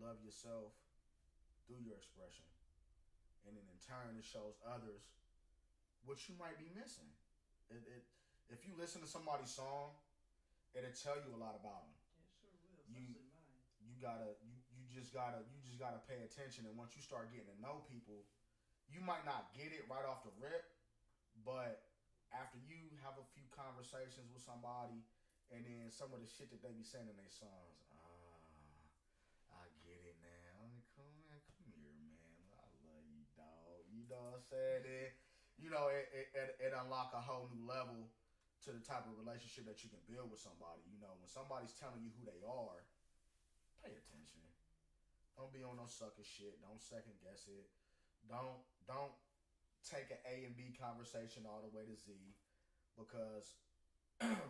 love yourself through your expression. And then in turn, it shows others what you might be missing. If you listen to somebody's song, it'll tell you a lot about them. It sure will, especially mine. You just gotta pay attention, and once you start getting to know people, you might not get it right off the rip, but after you have a few conversations with somebody, and then some of the shit that they be saying in their songs, I get it now. Come here, man. I love you, dog. You know what I'm saying? It unlock a whole new level to the type of relationship that you can build with somebody. When somebody's telling you who they are, pay attention. Don't be on no sucker shit. Don't second guess it. Don't take an A and B conversation all the way to Z, because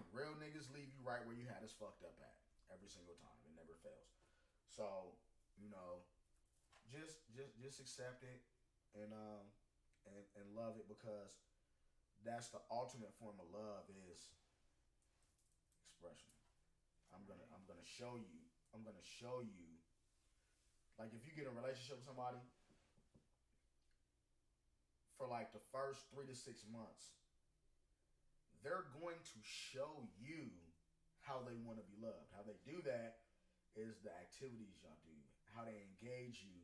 real niggas leave you right where you had us fucked up at every single time. It never fails. So, just accept it and love it, because that's the ultimate form of love, is expression. I'm gonna show you. Like, if you get in a relationship with somebody, for like the first 3 to 6 months, they're going to show you how they want to be loved. How they do that is the activities y'all do. How they engage you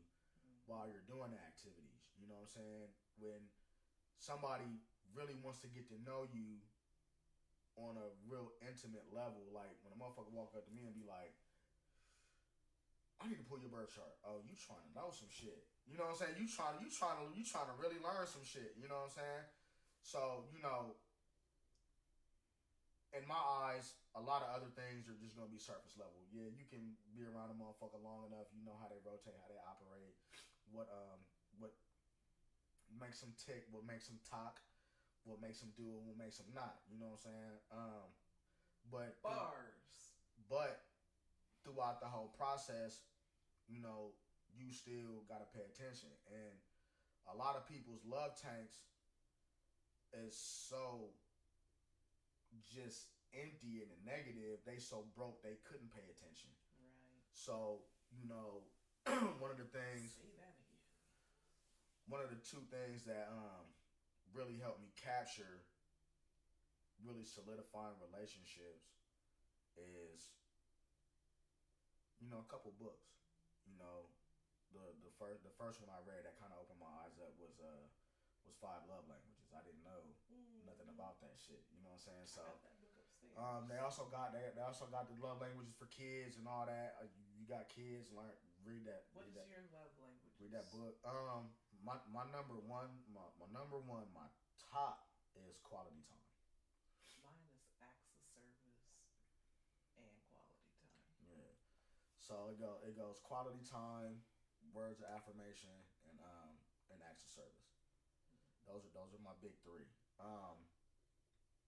while you're doing the activities. You know what I'm saying? When somebody really wants to get to know you on a real intimate level, like when a motherfucker walk up to me and be like, I need to pull your birth chart. Oh, you trying to know some shit. You know what I'm saying? You trying to really learn some shit. You know what I'm saying? So, in my eyes, a lot of other things are just gonna be surface level. Yeah, you can be around a motherfucker long enough, you know how they rotate, how they operate, what makes them tick, what makes them talk, what makes them do, and what makes them not. You know what I'm saying? But bars. But throughout the whole process, you still gotta pay attention. And a lot of people's love tanks is so just empty and negative. They so broke they couldn't pay attention. Right. So, one of the things. Say that again. One of the two things that really helped me capture really solidifying relationships is, a couple books. The first one I read that kind of opened my eyes up was 5 Love Languages. I didn't know nothing about that shit. You know what I'm saying? So, they also got the love languages for kids and all that. You got kids, read that. What is your love language? Read that book. My number one, my top is quality time. Mine is acts of service and quality time. Yeah. So it goes quality time, words of affirmation, and acts of service. Those are my big 3.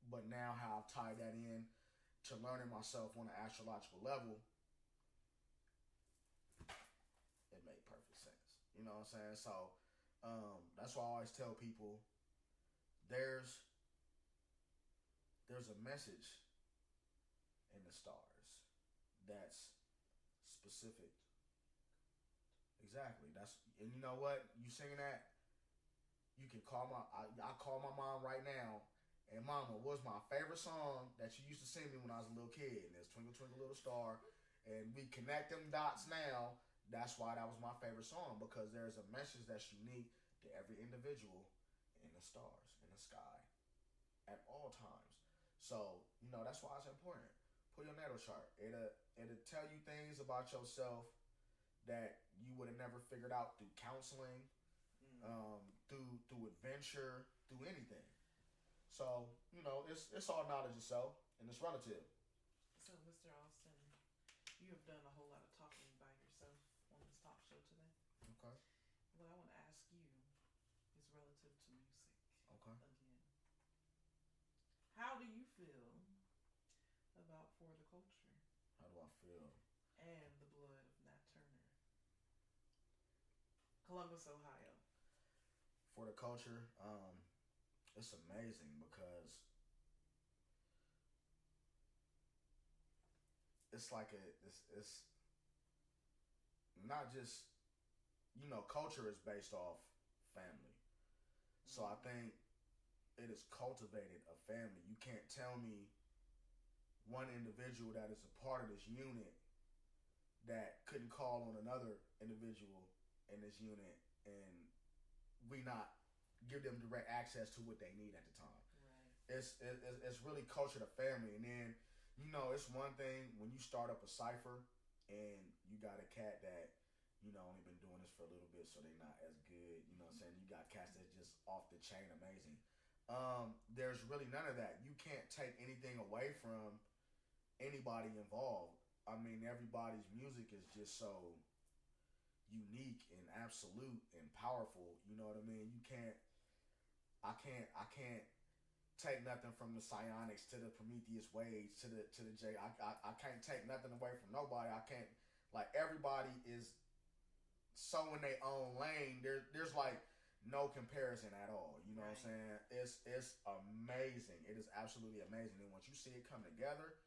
But now how I've tied that in to learning myself on an astrological level, it made perfect sense. You know what I'm saying? So that's why I always tell people there's a message in the stars that's specific. Exactly. And you know what? You singing that, you can call I call my mom right now, and Mama, what's my favorite song that you used to sing me when I was a little kid? And it's Twinkle Twinkle Little Star. And we connect them dots now. That's why that was my favorite song, because there's a message that's unique to every individual in the stars, in the sky, at all times. So, that's why it's important. Put your natal chart. It'll tell you things about yourself that you would have never figured out through counseling, through adventure, through anything. So, it's all knowledge of self, and it's relative. So, Mr. Austin, you have done a whole lot of talking by yourself on this talk show today. Okay. What I want to ask you is relative to music. Okay. Again. How do you feel about For the Culture? How do I feel? And the blood of Nat Turner. Columbus, Ohio. For the Culture, it's amazing because it's like it's not just, culture is based off family. So I think it has cultivated a family. You can't tell me one individual that is a part of this unit that couldn't call on another individual in this unit and we not give them direct access to what they need at the time. Right. It's really culture to family. And then, it's one thing when you start up a cipher and you got a cat that, only been doing this for a little bit, so they're not as good. You know what I'm saying? You got cats that's just off the chain amazing. There's really none of that. You can't take anything away from anybody involved. I mean, everybody's music is just so unique and absolute and powerful. You know what I mean? I can't take nothing from the Psionics to the Prometheus Waves to the J. I can't take nothing away from nobody. I can't, like, everybody is so in their own lane. There's like no comparison at all. You know what I'm saying? It's amazing. It is absolutely amazing. And once you see it come together,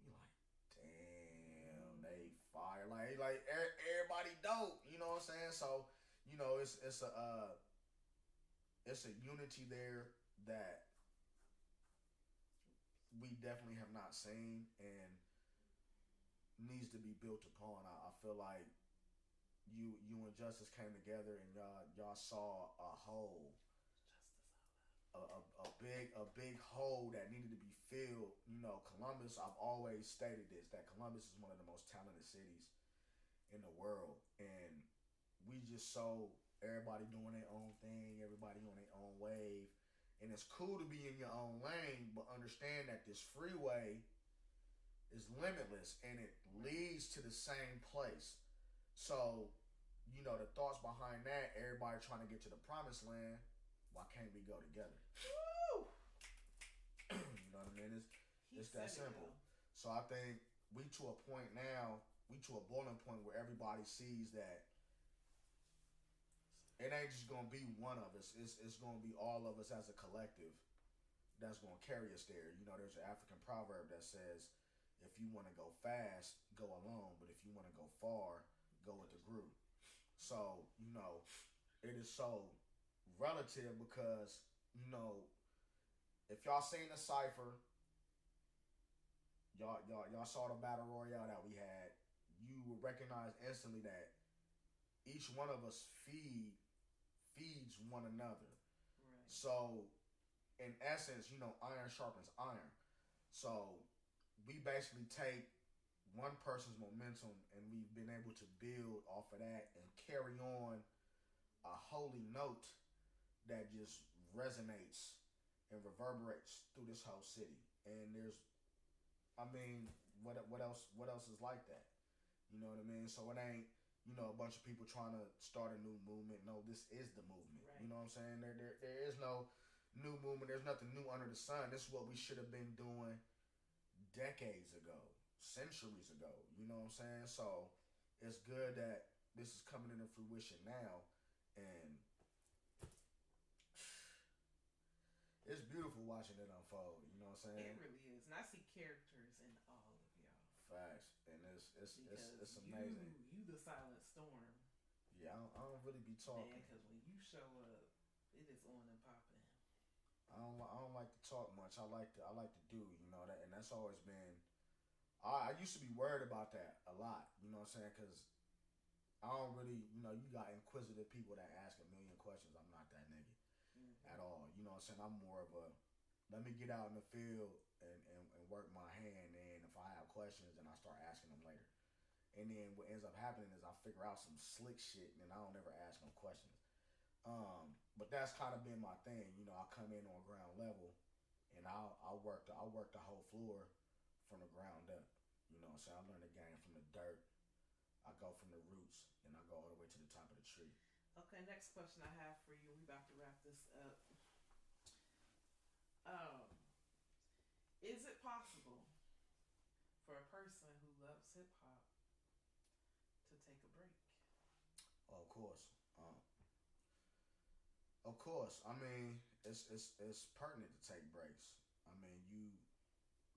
you're like, damn, they fire. Like everybody dope. You know what I'm saying? So, it's a unity there that we definitely have not seen and needs to be built upon. I feel like you and Justice came together and y'all saw a hole, a big hole that needed to be filled. Columbus, I've always stated this, that Columbus is one of the most talented cities in the world, and we just saw everybody doing their own thing, everybody on their own wave, and it's cool to be in your own lane, but understand that this freeway is limitless and it leads to the same place. So, the thoughts behind that, everybody trying to get to the promised land, why can't we go together? Woo! You know what I mean? It's that simple. So I think we to a point now, we to a boiling point where everybody sees that it ain't just going to be one of us. It's going to be all of us as a collective that's going to carry us there. There's an African proverb that says, if you want to go fast, go alone. But if you want to go far, go with the group. So, it is so relative because, if y'all seen the cipher, y'all saw the battle royale that we had, you would recognize instantly that each one of us feeds one another. Right. So, in essence, iron sharpens iron. So, we basically take one person's momentum and we've been able to build off of that and carry on a holy note that just resonates and reverberates through this whole city. And what else is like that? You know what I mean? So it ain't, a bunch of people trying to start a new movement. No, this is the movement. Right. You know what I'm saying? There is no new movement. There's nothing new under the sun. This is what we should have been doing decades ago, centuries ago. You know what I'm saying? So it's good that this is coming into fruition now, and it's beautiful watching it unfold. You know what I'm saying? It really is, and I see characters in all of y'all. Facts, and it's amazing. You the silent storm. Yeah, I don't really be talking. Because when you show up, it is on and popping. I don't like to talk much. I like to do, that, and that's always been. I used to be worried about that a lot. You know what I'm saying? Because I don't really, you got inquisitive people that ask a million questions. I'm not that nigga at all. You know what I'm saying? I'm more of a let me get out in the field and work my hand, and if I have questions, then I start asking them later. And then what ends up happening is I figure out some slick shit, and then I don't ever ask no questions. But that's kind of been my thing. I come in on ground level, and I'll work the whole floor from the ground up. You know what I'm saying? I learned the game from the dirt. I go from the roots, and I go all the way to the top of the tree. Okay, next question I have for you. We about to wrap this up. Is it possible for a person who loves hip hop to take a break? Oh, of course. Of course. I mean, it's pertinent to take breaks. I mean, you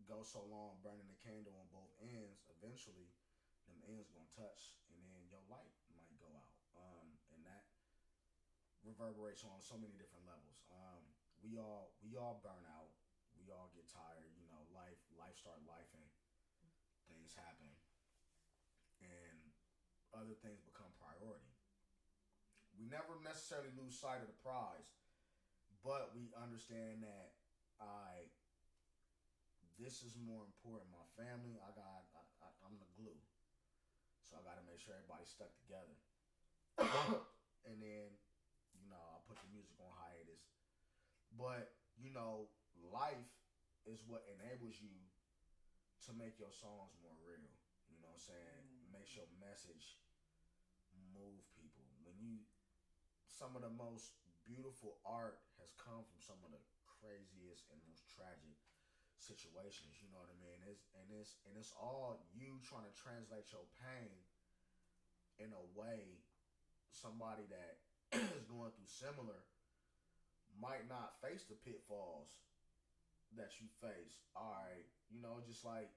go so long burning the candle on both ends, eventually them ends gonna touch, and then your light reverberates on so many different levels. We all burn out. We all get tired. You know, life start life and things happen, and other things become priority. We never necessarily lose sight of the prize, but we understand that I this is more important. My family, I'm the glue, so I got to make sure everybody's stuck together. And then, I put the music on hiatus. But life is what enables you to make your songs more real. You know what I'm saying? Makes your message move people. Some of the most beautiful art has come from some of the craziest and most tragic situations. You know what I mean? It's all you trying to translate your pain in a way somebody that is going through similar might not face the pitfalls that you face. All right, just like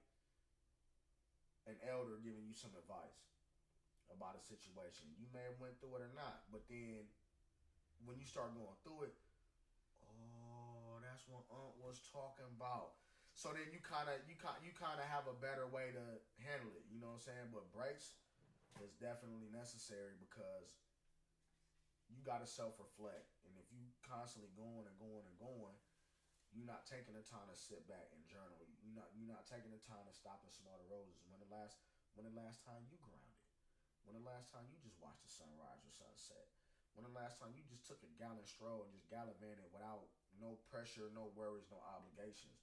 an elder giving you some advice about a situation. You may have went through it or not, but then when you start going through it, oh, that's what Aunt was talking about. So then you kind of have a better way to handle it. You know what I'm saying? But breaks is definitely necessary because you got to self-reflect. And if you constantly going and going and going, you're not taking the time to sit back and journal. You're not taking the time to stop and smell the roses. When the last time you grounded? When the last time you just watched the sunrise or sunset? When the last time you just took a gallant stroll and just gallivanted without no pressure, no worries, no obligations?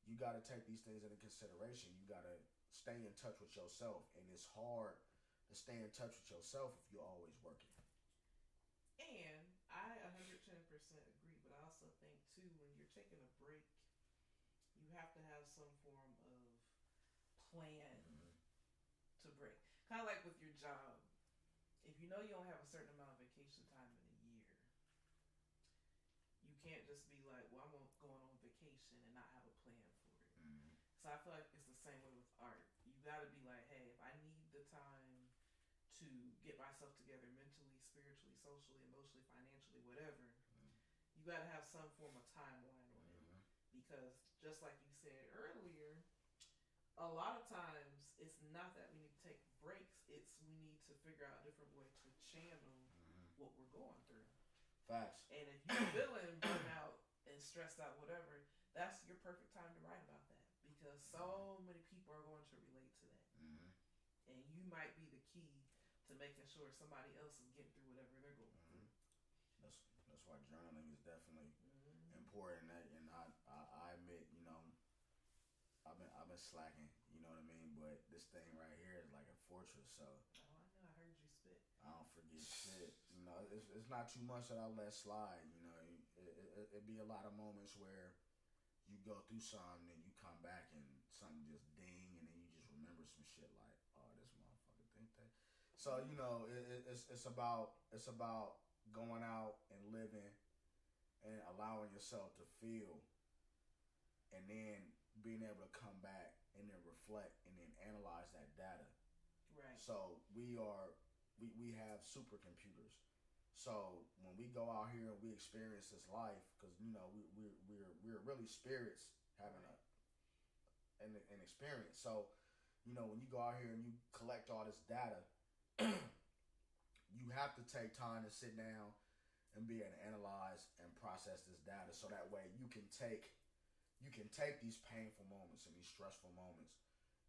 You got to take these things into consideration. You got to stay in touch with yourself, and it's hard to stay in touch with yourself if you're always working. And I 110% agree, but I also think too when you're taking a break, you have to have some form of plan to break. Kind of like with your job. If you know you don't have a certain amount of vacation time in a year, you can't just be like, well, I'm going on vacation and not have a plan for it. So I feel like it's the same way with art. You got to be like, hey, if I need the time to get myself together mentally, spiritually, socially, emotionally, financially, whatever, you got to have some form of timeline on it. Because just like you said earlier, a lot of times it's not that we need to take breaks, it's we need to figure out a different way to channel what we're going through. Facts. And if you're feeling burnout and stressed out, whatever, that's your perfect time to write about that. Because so many people are going to relate to that. And you might be the key to making sure somebody else is getting through whatever they're going through. That's why journaling is definitely important. And I admit, I've been slacking. You know what I mean? But this thing right here is like a fortress. So I know. I heard you spit. I don't forget shit. It's not too much that I let slide. It be a lot of moments where you go through something and you come back and something just ding, and then you just remember some shit like, oh, this motherfucker think that. So it's about going out and living and allowing yourself to feel, and then being able to come back and then reflect and then analyze that data. Right. So we have supercomputers. So when we go out here and we experience this life, because we're really spirits having an experience. So when you go out here and you collect all this data, you have to take time to sit down and be able to analyze and process this data, so that way you can take these painful moments and these stressful moments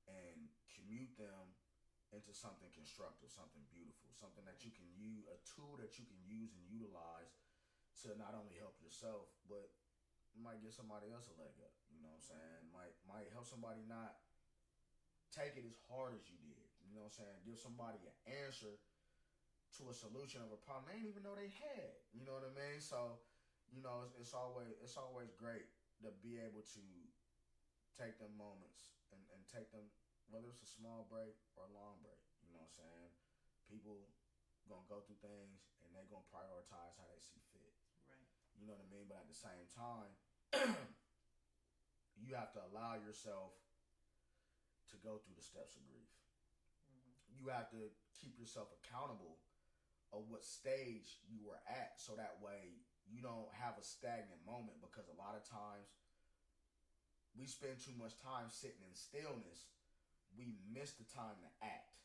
and commute them into something constructive, something beautiful, something that you can use, a tool that you can use and utilize to not only help yourself, but might give somebody else a leg up. You know what I'm saying? Might help somebody not take it as hard as you did. You know what I'm saying? Give somebody an answer to a solution of a problem they didn't even know they had. You know what I mean? So, it's always great to be able to take them moments and take them, whether it's a small break or a long break. You know what I'm saying? People gonna go through things and they gonna prioritize how they see fit. Right. You know what I mean? But at the same time, you have to allow yourself to go through the steps of grief. You have to keep yourself accountable of what stage you were at, so that way you don't have a stagnant moment, because a lot of times we spend too much time sitting in stillness. We miss the time to act.